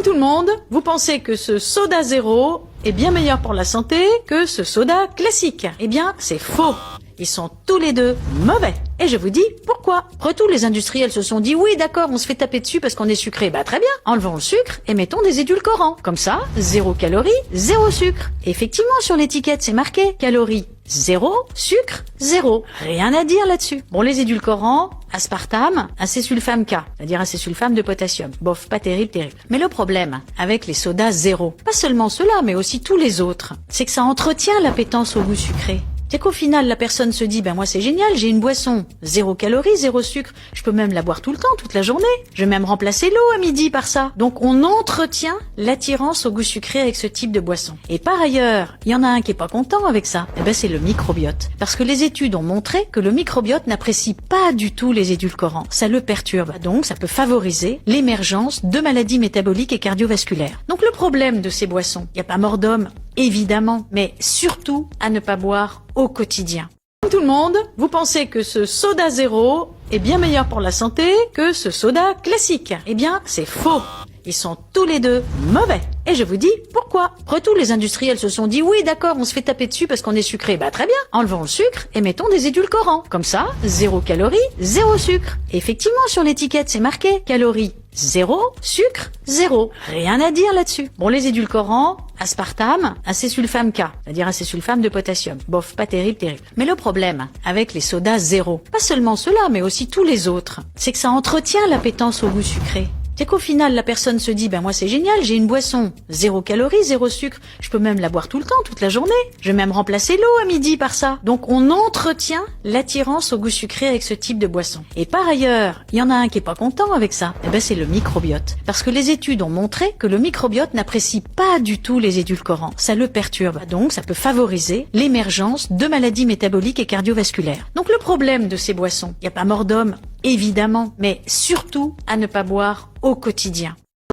Tout le monde, vous pensez que ce soda zéro est bien meilleur pour la santé que ce soda classique. Eh bien, c'est faux. Ils sont tous les deux mauvais. Et je vous dis pourquoi. Après tout, les industriels se sont dit oui d'accord, on se fait taper dessus parce qu'on est sucré. Bah très bien, enlevons le sucre et mettons des édulcorants. Comme ça, 0 calories, 0 sucre. Et effectivement, sur l'étiquette, c'est marqué calories 0, sucre 0. Rien à dire là-dessus. Bon, les édulcorants, aspartame, acésulfame K, c'est-à-dire acésulfame de potassium. Bof, pas terrible. Mais le problème avec les sodas zéro, pas seulement ceux-là, mais aussi tous les autres, c'est que ça entretient l'appétence au goût sucré. C'est qu'au final, la personne se dit, ben moi c'est génial, j'ai une boisson, 0 calories, 0 sucre, je peux même la boire tout le temps, toute la journée. Je vais même remplacer l'eau à midi par ça. Donc on entretient l'attirance au goût sucré avec ce type de boisson. Et par ailleurs, il y en a un qui est pas content avec ça, eh ben c'est le microbiote. Parce que les études ont montré que le microbiote n'apprécie pas du tout les édulcorants. Ça le perturbe, donc ça peut favoriser l'émergence de maladies métaboliques et cardiovasculaires. Donc le problème de ces boissons, il n'y a pas mort d'homme, évidemment, mais surtout à ne pas boire au quotidien. Tout le monde, vous pensez que ce soda zéro est bien meilleur pour la santé que ce soda classique. Eh bien, c'est faux. Ils sont tous les deux mauvais. Et je vous dis pourquoi. Après tout, les industriels se sont dit oui d'accord, on se fait taper dessus parce qu'on est sucré. Bah très bien, enlevons le sucre et mettons des édulcorants. Comme ça, 0 calories, 0 sucre. Et effectivement, sur l'étiquette, c'est marqué calories 0, sucre 0. Rien à dire là-dessus. Bon, les édulcorants, aspartame, acésulfame K, c'est-à-dire acésulfame de potassium. Bof, pas terrible. Mais le problème avec les sodas zéro, pas seulement ceux-là, mais aussi tous les autres, c'est que ça entretient l'appétence au goût sucré. C'est qu'au final, la personne se dit, ben moi c'est génial, j'ai une boisson, 0 calories, 0 sucre, je peux même la boire tout le temps, toute la journée. Je vais même remplacer l'eau à midi par ça. Donc on entretient l'attirance au goût sucré avec ce type de boisson. Et par ailleurs, il y en a un qui est pas content avec ça, eh ben c'est le microbiote. Parce que les études ont montré que le microbiote n'apprécie pas du tout les édulcorants. Ça le perturbe, donc ça peut favoriser l'émergence de maladies métaboliques et cardiovasculaires. Donc le problème de ces boissons, il n'y a pas mort d'homme, évidemment, mais surtout à ne pas boire au quotidien.